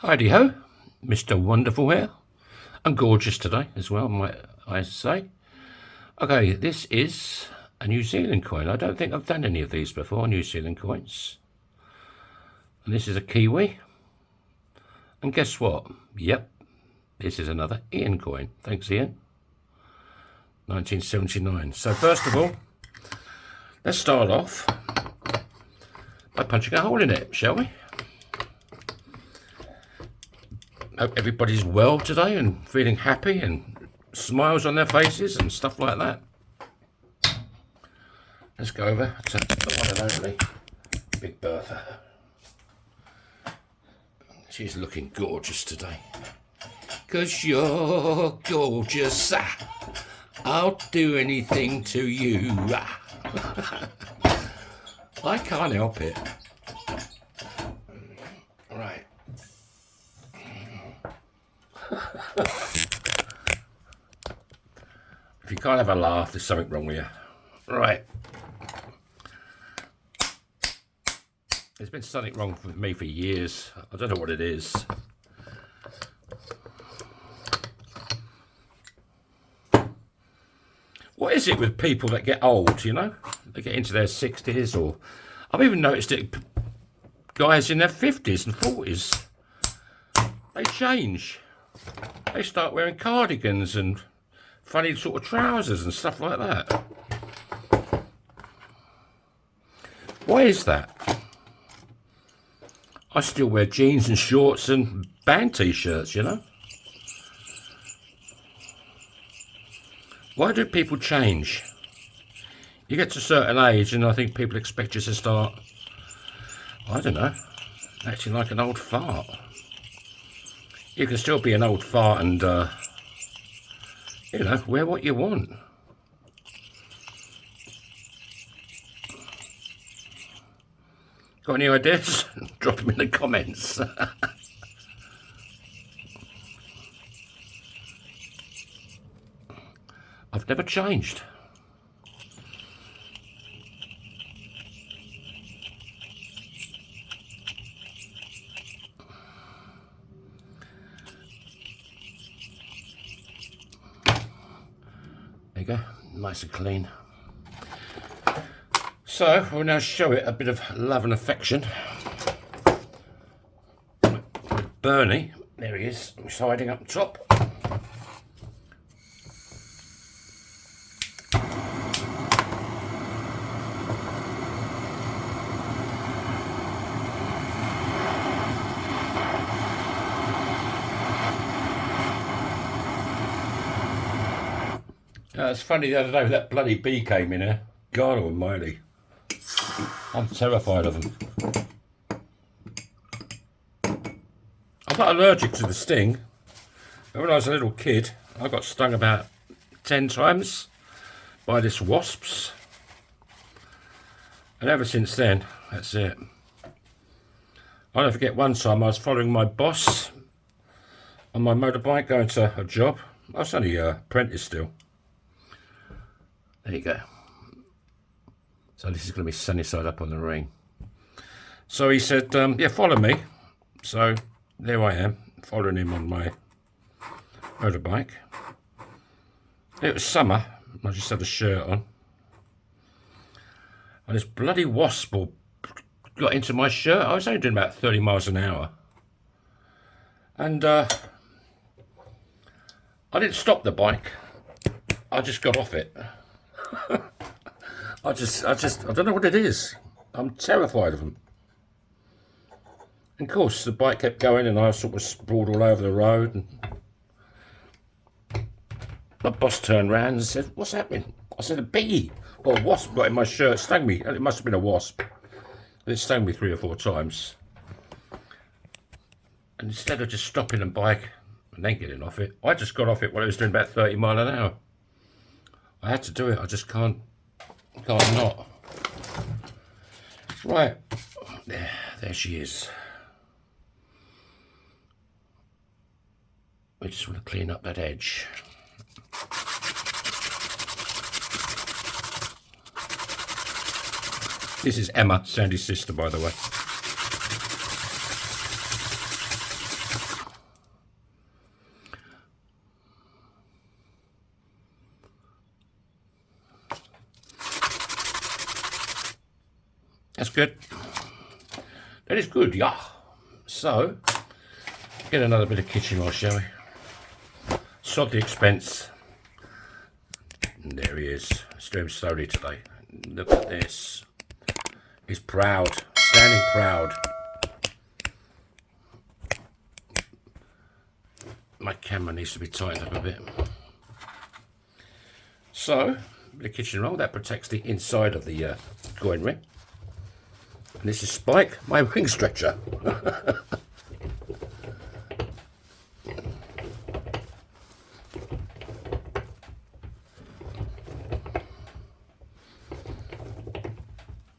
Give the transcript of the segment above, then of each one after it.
Heidi ho, Mr. Wonderful here. I'm gorgeous today as well, might I say. Okay, this is a New Zealand coin. I don't think I've done any of these before, New Zealand coins. And this is a Kiwi. And guess what? Yep, this is another Ian coin. Thanks, Ian. 1979. So first of all, let's start off by punching a hole in it, shall we? Hope everybody's well today and feeling happy and smiles on their faces and stuff like that. Let's go over to the one and only Big Bertha. She's looking gorgeous today. 'Cause you're gorgeous. I'll do anything to you. I can't help it. Right. If you can't have a laugh, there's something wrong with you. Right. There's been something wrong with me for years. I don't know what it is. What is it with people that get old, you know? They get into their 60s, or I've even noticed it, guys in their 50s and 40s. They change. They start wearing cardigans and funny sort of trousers and stuff like that. Why is that? I still wear jeans and shorts and band t-shirts, you know? Why do people change? You get to a certain age and I think people expect you to start, I don't know, acting like an old fart. You can still be an old fart and, you know, wear what you want. Got any ideas? Drop them in the comments. I've never changed. There you go, nice and clean. So we'll now show it a bit of love and affection. Bernie, there he is, he's hiding up top. It's funny, the other day that bloody bee came in here. God almighty. I'm terrified of them. I'm not allergic to the sting. But when I was a little kid, I got stung about 10 times by this wasps. And ever since then, that's it. I'll never forget one time I was following my boss on my motorbike going to a job. I was only an apprentice still. There you go. So this is going to be sunny side up on the ring. So he said, yeah, follow me. So there I am, following him on my motorbike. It was summer. I just had a shirt on. And this bloody wasp got into my shirt. I was only doing about 30 miles an hour. And I didn't stop the bike. I just got off it. I don't know what it is. I'm terrified of them. And of course, the bike kept going and I sort of sprawled all over the road. And my boss turned around and said, "What's happening?" I said, "A bee or a wasp got in my shirt, stung me." And it must have been a wasp. It stung me 3 or 4 times. And instead of just stopping the bike and then getting off it, I just got off it when I was doing about 30 miles an hour. I had to do it. I just can't not. Right, there she is. We just want to clean up that edge. This is Emma, Sandy's sister, by the way. That's good. That is good, yeah. So, get another bit of kitchen roll, shall we? Sod the expense. And there he is. Let's do him slowly today. Look at this. He's proud. Standing proud. My camera needs to be tightened up a bit. So, the kitchen roll, that protects the inside of the coin ring. And this is Spike, my ring stretcher.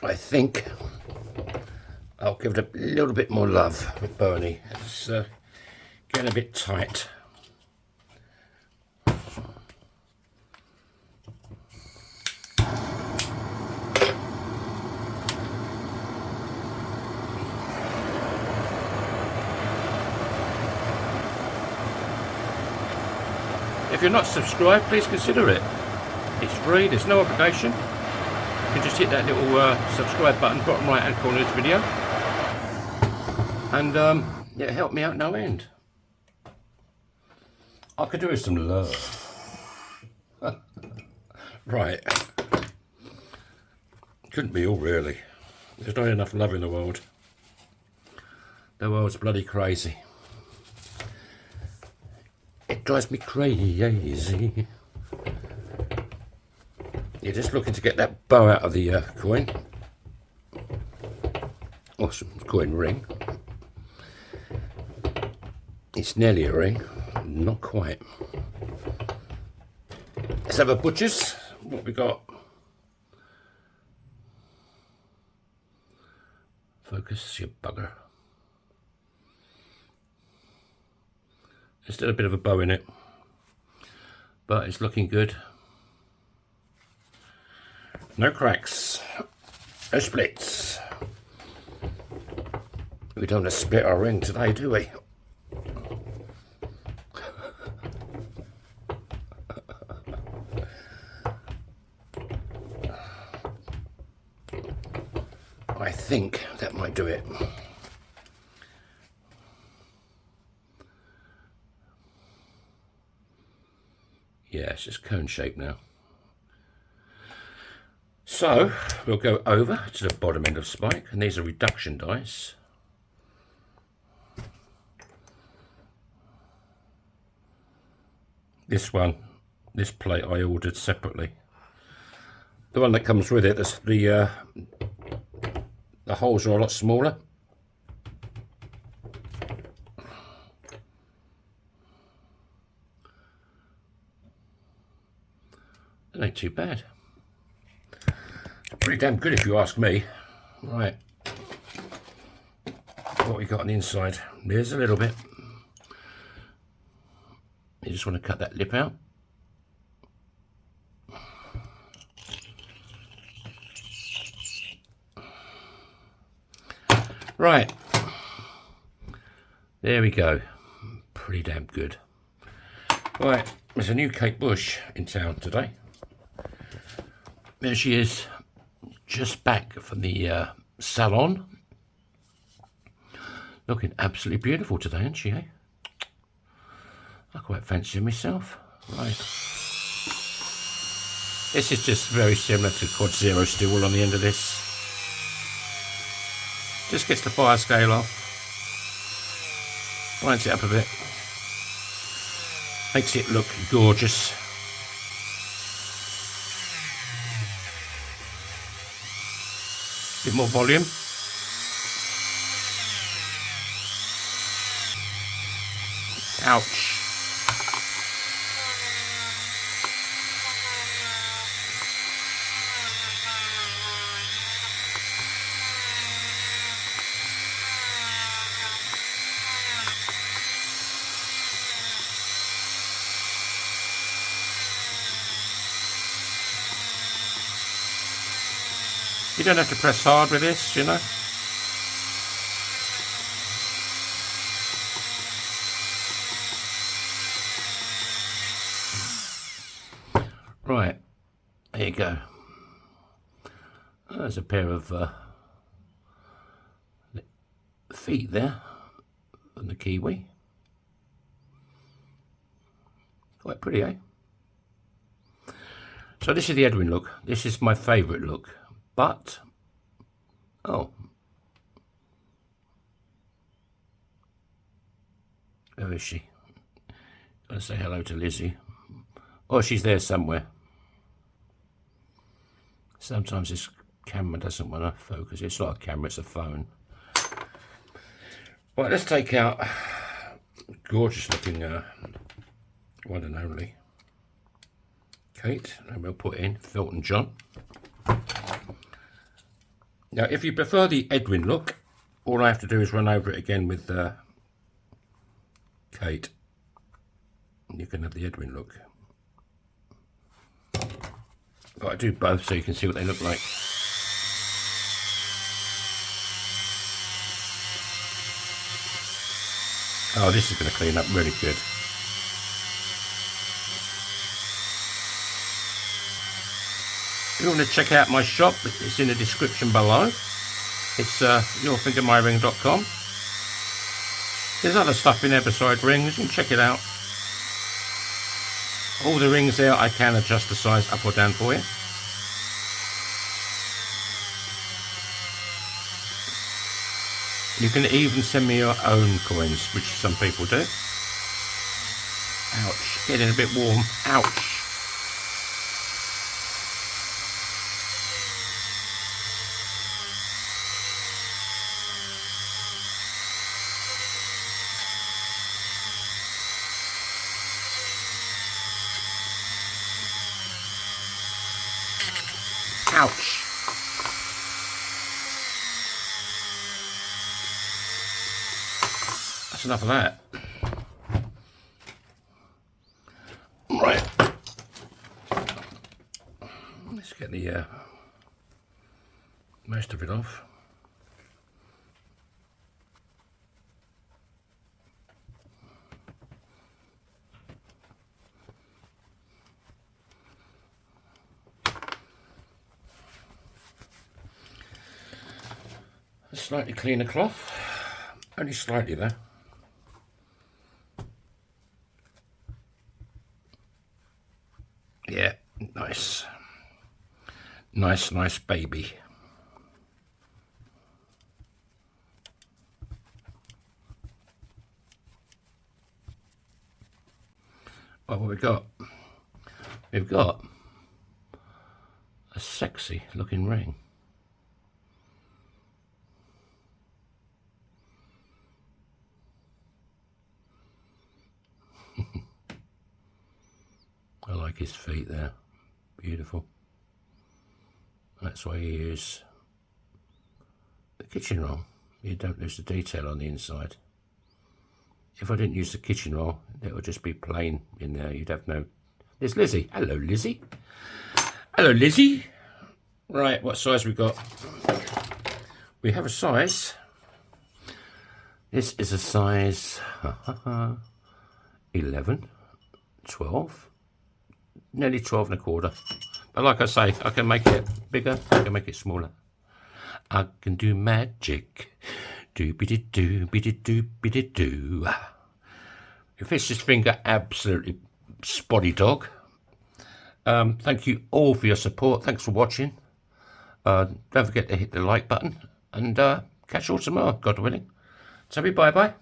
I think I'll give it a little bit more love with Bernie. It's getting a bit tight. If you're not subscribed, please consider it. It's free, there's no obligation. You can just hit that little subscribe button, bottom right hand corner of this video. And yeah, help me out no end. I could do with some love. Right. Couldn't be all, really. There's not enough love in the world. The world's bloody crazy. It drives me crazy. You're just looking to get that bow out of the coin. Awesome coin ring. It's nearly a ring, not quite. Let's have a butcher's. What we got? Focus, you bugger. There's still a bit of a bow in it, but it's looking good. No cracks, no splits. We don't want to split our ring today, do we? I think that might do it. Yeah, it's just cone shape now. So we'll go over to the bottom end of Spike, and these are reduction dice. This one, this plate I ordered separately. The one that comes with it, the holes are a lot smaller. That ain't too bad. Pretty damn good if you ask me. Right. What we got on the inside? There's a little bit. You just want to cut that lip out. Right. There we go. Pretty damn good. Right. There's a new Kate Bush in town today. There she is. Just back from the salon. Looking absolutely beautiful today, isn't she, eh? I quite fancy her myself. Right. This is just very similar to Quad Zero steel on the end of this. Just gets the fire scale off. Brightens it up a bit. Makes it look gorgeous. Bit more volume. Ouch. You don't have to press hard with this, you know. Right, there you go. There's a pair of feet there on the Kiwi. Quite pretty, eh? So this is the Edwin look. This is my favourite look. But, oh. Where is she? Gotta say hello to Lizzie. Oh, she's there somewhere. Sometimes this camera doesn't want to focus. It's not a camera, it's a phone. Right, let's take out gorgeous looking one and only Kate, and we'll put in Felton John. Now, if you prefer the Edwin look, all I have to do is run over it again with Kate. You can have the Edwin look. But I do both so you can see what they look like. Oh, this is going to clean up really good. If you want to check out my shop, it's in the description below. It's yourfingermyring.com. There's other stuff in there besides rings. You can check it out. All the rings there, I can adjust the size up or down for you. You can even send me your own coins, which some people do. Ouch, getting a bit warm. Ouch. Ouch. That's enough of that. Right. Let's get the most of it off. A slightly cleaner cloth, only slightly though. Yeah, nice. Nice baby. Well, what we got? We've got a sexy looking ring. I like his feet there, beautiful. That's why you use the kitchen roll. You don't lose the detail on the inside. If I didn't use the kitchen roll, it would just be plain in there. You'd have no... There's Lizzie. Hello, Lizzie. Hello, Lizzie. Right, what size we got? We have a size. This is a size 11, 12. Nearly 12 and a quarter. But like I say, I can make it bigger, I can make it smaller. I can do magic. Do-be-de-do-be-de-do-be-de-do. It fits this finger absolutely spotty dog. Thank you all for your support. Thanks for watching. Don't forget to hit the like button. And catch you all tomorrow, God willing. So bye-bye.